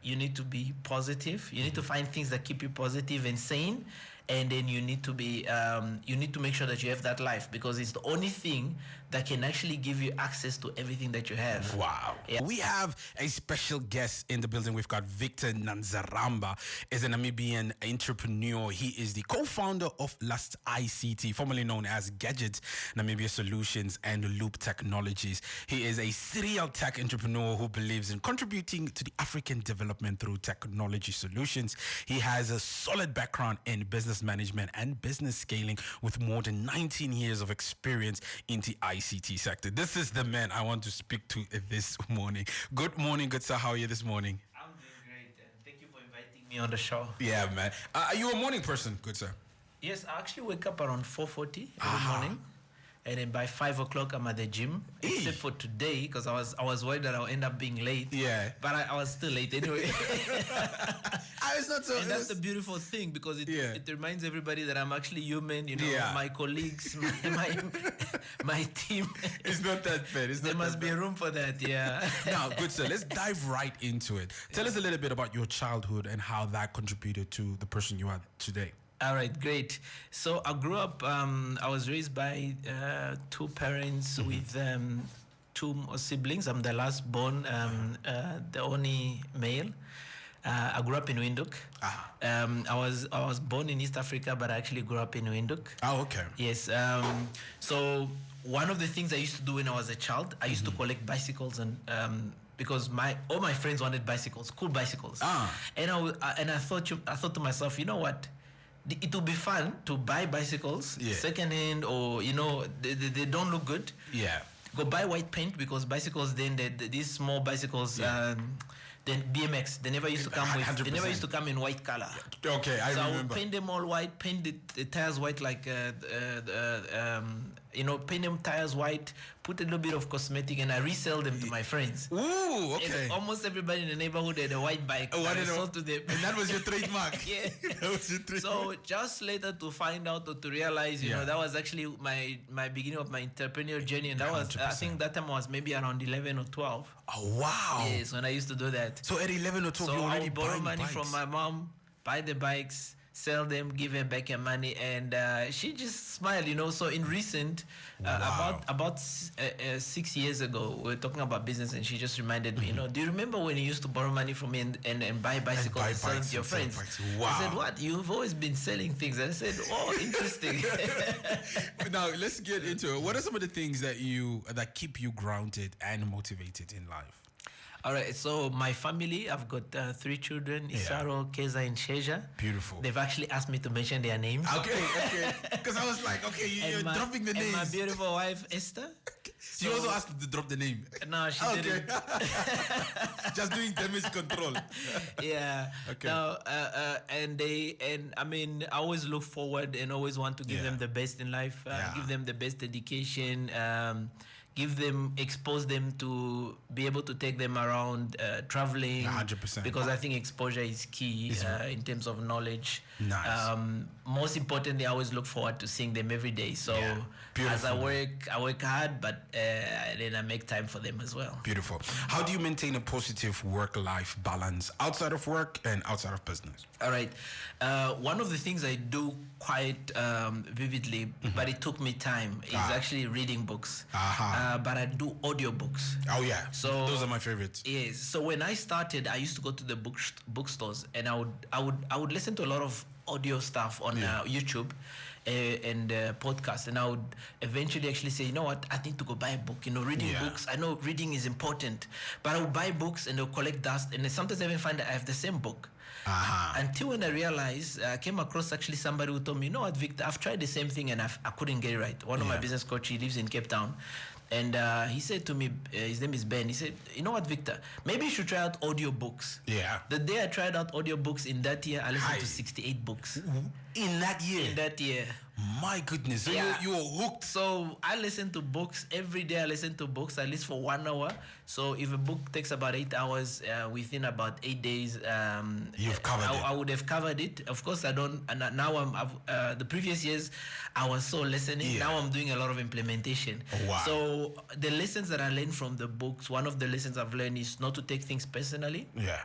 you need to be positive. You need to find things that keep you positive and sane. And then you need to be, you need to make sure that you have that life, because it's the only thing that can actually give you access to everything that you have. Wow. Yeah. We have a special guest in the building. We've got Victor Nzaramba. Is a Namibian entrepreneur. He is the co-founder of ALTUS ICT, formerly known as Gadgets Namibia Solutions and Loop Technologies. He is a serial tech entrepreneur who believes in contributing to the African development through technology solutions. He has a solid background in business management and business scaling with more than 19 years of experience in the ICT sector. This is the man I want to speak to this morning. Good morning, good sir. How are you this morning? I'm doing great, and thank you for inviting me on the show. Yeah, man. Are you a morning person, good sir? Yes, I actually wake up around 4:40 every morning. And then by 5 o'clock, I'm at the gym. Except for today, because I was worried that I'll end up being late. Yeah. But I was still late anyway. It's not so. And that's the beautiful thing, because it reminds everybody that I'm actually human. You know, my colleagues, my team. It's not that bad. There must be room for that. Yeah. Now, good sir, let's dive right into it. Tell us a little bit about your childhood and how that contributed to the person you are today. All right, great. So I grew up, I was raised by two parents with two siblings. I'm the last born, the only male. I grew up in Windhoek. I was born in East Africa, but I actually grew up in Windhoek. Oh, okay. Yes. So one of the things I used to do when I was a child, I used to collect bicycles, and because all my friends wanted bicycles, cool bicycles. And I thought to myself, you know what? It would be fun to buy bicycles secondhand, or they don't look good. Yeah. Go buy white paint, because bicycles then these small bicycles. Then BMX, they never used to come with. 100%. They never used to come in white color. Okay, I remember. So I would paint them all white, paint the tires white, like paint them tires white, put a little bit of cosmetic, and I resell them to my friends. Ooh, okay. And almost everybody in the neighborhood had a white bike. I sold to them. And that was your trademark. Yeah. That was your trademark. So just later to find out, or to realize, that was actually my beginning of my entrepreneurial journey, and that 100%. Was, I think that time I was maybe around 11 or 12. Oh wow! Yes, when I used to do that. So at 11 or 12, you already borrow money from my mom, buy the bikes, sell them, give her back her money, and she just smiled, So in recent, about 6 years ago, we were talking about business, and she just reminded me, do you remember when you used to borrow money from me and buy bicycles and sell them to your friends? Wow. I said, what? You've always been selling things. And I said, oh, interesting. Now let's get into it. What are some of the things that keep you grounded and motivated in life? All right, so my family, I've got 3 children, Isaro, Keza, and Sheja. Beautiful. They've actually asked me to mention their names. Okay. Because I was like, okay, you're dropping the names. And my beautiful wife, Esther. She also asked me to drop the name. No, she didn't. Just doing damage control. Yeah. Okay. Now, I always look forward and always want to give them the best in life, give them the best education, expose them to be able to take them around traveling. 100%. Because I think exposure is key in terms of knowledge. Nice. Most importantly, I always look forward to seeing them every day. So as I work hard, but then I make time for them as well. Beautiful. How do you maintain a positive work-life balance outside of work and outside of business? All right. One of the things I do quite vividly, but it took me time, is actually reading books. But I do audiobooks. Oh yeah. So those are my favorites. Yes. So when I started, I used to go to the bookstores, and I would listen to a lot of audio stuff on YouTube and podcasts, and I would eventually actually say, you know what, I need to go buy a book. Reading books, I know reading is important, but I would buy books and they'll collect dust, and sometimes I even find that I have the same book. Until when I realized, I came across actually somebody who told me, you know what, Victor, I've tried the same thing and I couldn't get it right. One of my business coach, he lives in Cape Town. And he said to me, his name is Ben, he said, you know what, Victor, maybe you should try out audiobooks. Yeah. The day I tried out audiobooks in that year, I listened to 68 books. In that year? In that year. My goodness. So you were hooked. So I listen to books. Every day I listen to books, at least for 1 hour. So if a book takes about 8 hours, within about 8 days, you've covered it. I would have covered it. Of course, I don't. And now the previous years, I was so listening. Now I'm doing a lot of implementation. Oh, wow. So the lessons that I learned from the books, one of the lessons I've learned is not to take things personally. Yeah.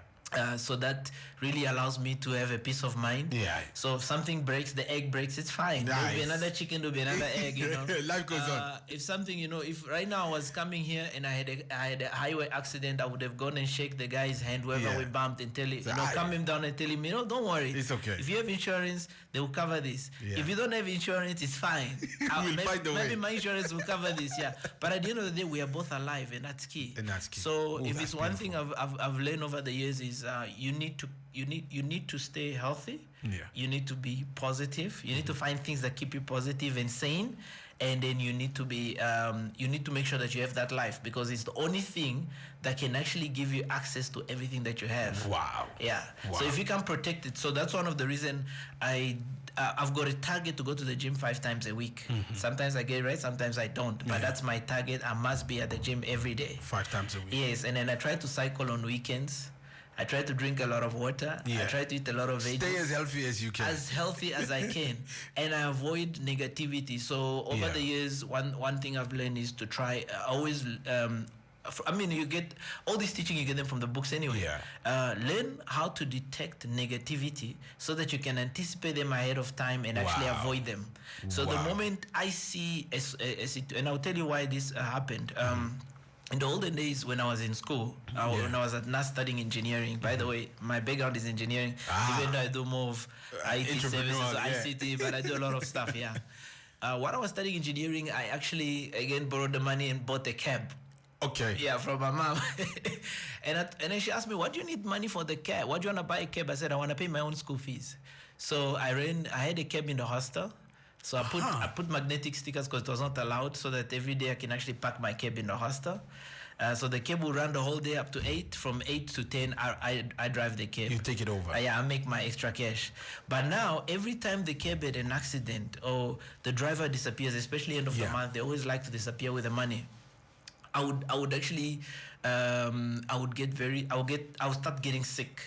So that really allows me to have a peace of mind. Yeah. So if something breaks, the egg breaks, it's fine. Nice. There'll be another chicken, there'll be another egg, you know. Life goes on. If something, you know, if right now I was coming here and I had a highway accident, I would have gone and shake the guy's hand, whoever we bumped, and tell him, you know, calm him down and tell him, you know, don't worry. It's okay. If you have insurance, they will cover this. If you don't have insurance, it's fine. We'll find the way. Maybe my insurance will cover this, yeah. But at the end of the day, we are both alive, and that's key. So if it's one thing I've learned over the years is you need to stay healthy. You need to be positive. You need to find things that keep you positive and sane, and then you need to be you need to make sure that you have that life, because it's the only thing that can actually give you access to everything that you have. Wow. Yeah. Wow. So if you can protect it, so that's one of the reason I've got a target to go to the gym 5 times a week. Sometimes I get it right, sometimes I don't. But that's my target. I must be at the gym every day. 5 times a week. Yes, and then I try to cycle on weekends. I try to drink a lot of water. I try to eat a lot of veggies. Stay as healthy as you can. As healthy as I can. And I avoid negativity. So over the years, one thing I've learned is to try always... I mean, you get all this teaching, you get them from the books anyway. Learn how to detect negativity so that you can anticipate them ahead of time and actually avoid them. So the moment I see, and I'll tell you why this happened. In the olden days when I was in school, when I was at NAS studying engineering, by the way, my background is engineering, even though I do more of IT services, ICT, but I do a lot of stuff, while I was studying engineering, I actually, again, borrowed the money and bought a cab. Okay. Yeah, from my mom. And then she asked me, what do you need money for the cab? What do you want to buy a cab? I said, I want to pay my own school fees. So I had a cab in the hostel. So I put magnetic stickers because it was not allowed, so that every day I can actually park my cab in the hostel. So the cab will run the whole day up to 8. From 8 to 10, I drive the cab. You take it over. I make my extra cash. But now, every time the cab had an accident or the driver disappears, especially end of the month, they always like to disappear with the money. I would actually I would start getting sick.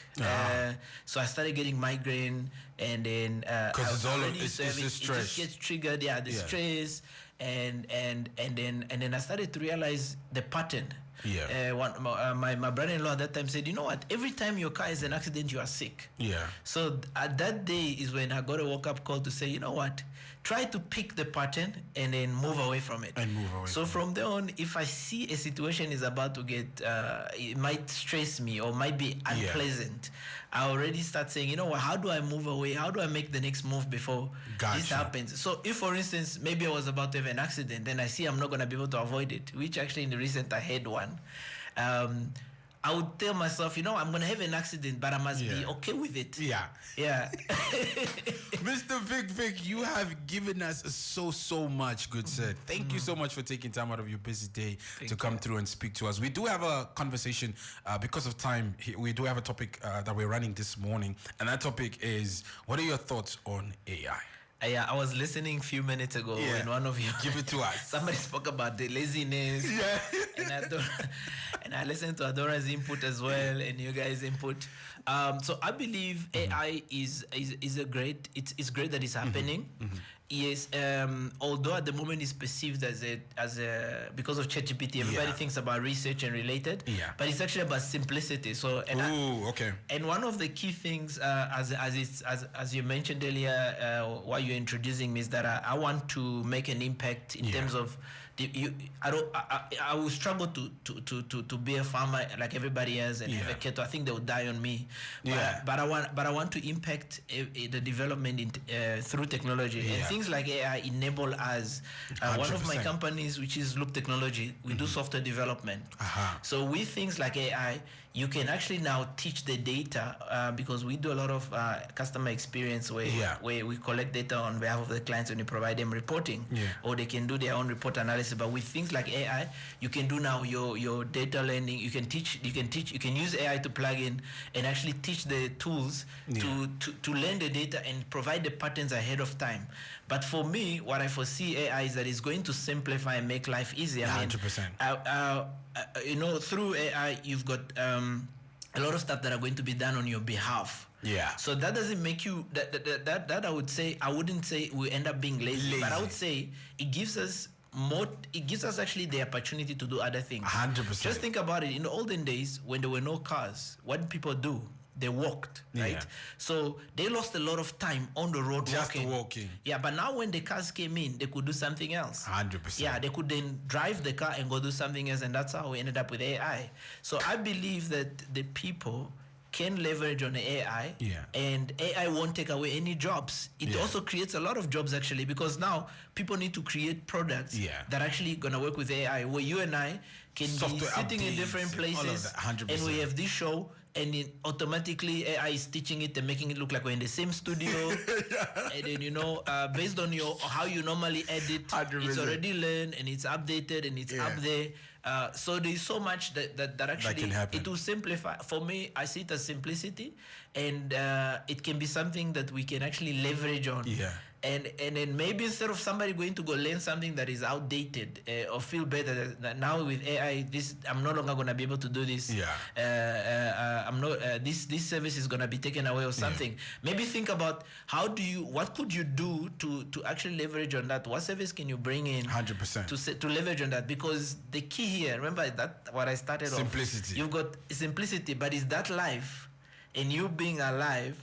So I started getting migraine, and then because it's the stress. It just gets triggered, the stress, and then I started to realize the pattern. My brother-in-law at that time said, you know what, every time your car is an accident, you are sick. So at that day is when I got a wake-up call to say, you know what, try to pick the pattern and then move away from it. So from there on, if I see a situation is about to get, it might stress me or might be unpleasant, I already start saying, you know what, how do I move away? How do I make the next move before this happens? So if, for instance, maybe I was about to have an accident, then I see I'm not going to be able to avoid it, which actually in the recent I had one. I would tell myself, you know, I'm going to have an accident, but I must be okay with it. Mr. Vic, you have given us so much, good sir. Thank you so much for taking time out of your busy day to come through and speak to us. We do have a conversation, because of time, we do have a topic that we're running this morning, and that topic is, what are your thoughts on AI? I was listening a few minutes ago when one of you... Give it to us. Somebody spoke about the laziness. And I listened to Adora's input as well, and you guys' input. So I believe AI is a great... It's great that it's happening. Yes, although at the moment it's perceived as a because of ChatGPT, everybody thinks about research and related. But it's actually about simplicity. So and one of the key things, as you mentioned earlier, while you're introducing me, is that I want to make an impact in terms of I will struggle to be a farmer like everybody else and have a cattle. I think they would die on me. But I want to impact the development through technology, and things like AI enable us. One of my companies, which is Loop Technology, we do software development. So with things like AI, you can actually now teach the data, because we do a lot of customer experience where we collect data on behalf of the clients and we provide them reporting, or they can do their own report analysis. But with things like AI, you can do now your data learning. You can use AI to plug in and actually teach the tools to learn the data and provide the patterns ahead of time. But for me, what I foresee AI is that it's going to simplify and make life easier. 100%. You know, through AI, you've got a lot of stuff that are going to be done on your behalf. So that doesn't make you that I wouldn't say we end up being lazy, but I would say it gives us it gives us actually the opportunity to do other things. 100%. Just think about it. In the olden days, when there were no cars, what did people do? They walked, right? Yeah. So they lost a lot of time on the road Just walking. Yeah, but now when the cars came in, they could do something else. 100%. Yeah, they could then drive the car and go do something else, and that's how we ended up with AI. So I believe that the people can leverage on the AI, and AI won't take away any jobs. It also creates a lot of jobs, actually, because now people need to create products that are actually going to work with AI, where you and I can be sitting in different places, and we have this show, and then automatically AI is teaching it and making it look like we're in the same studio. And then, you know, based on how you normally edit, 100%. It's already learned and it's updated and it's up there. So there's so much that actually can happen. It will simplify. For me, I see it as simplicity, and it can be something that we can actually leverage on. And then maybe instead of somebody going to go learn something that is outdated or feel better that now with AI, I'm no longer going to be able to do this. I'm not. This service is going to be taken away or something. Maybe think about what could you do to actually leverage on that? What service can you bring in? 100%. To leverage on that, because the key here, remember that what I started simplicity. Off. You've got simplicity, but it's that life and you being alive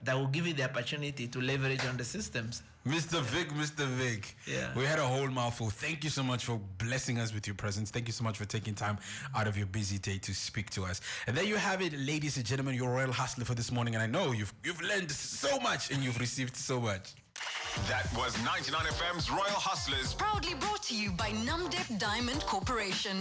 that will give you the opportunity to leverage on the systems. Mr. Vic. We had a whole mouthful. Thank you so much for blessing us with your presence. Thank you so much for taking time out of your busy day to speak to us. And there you have it, ladies and gentlemen, your Royal Hustler for this morning. And I know you've learned so much and you've received so much. That was 99 FM's Royal Hustlers. Proudly brought to you by Namdeb Diamond Corporation.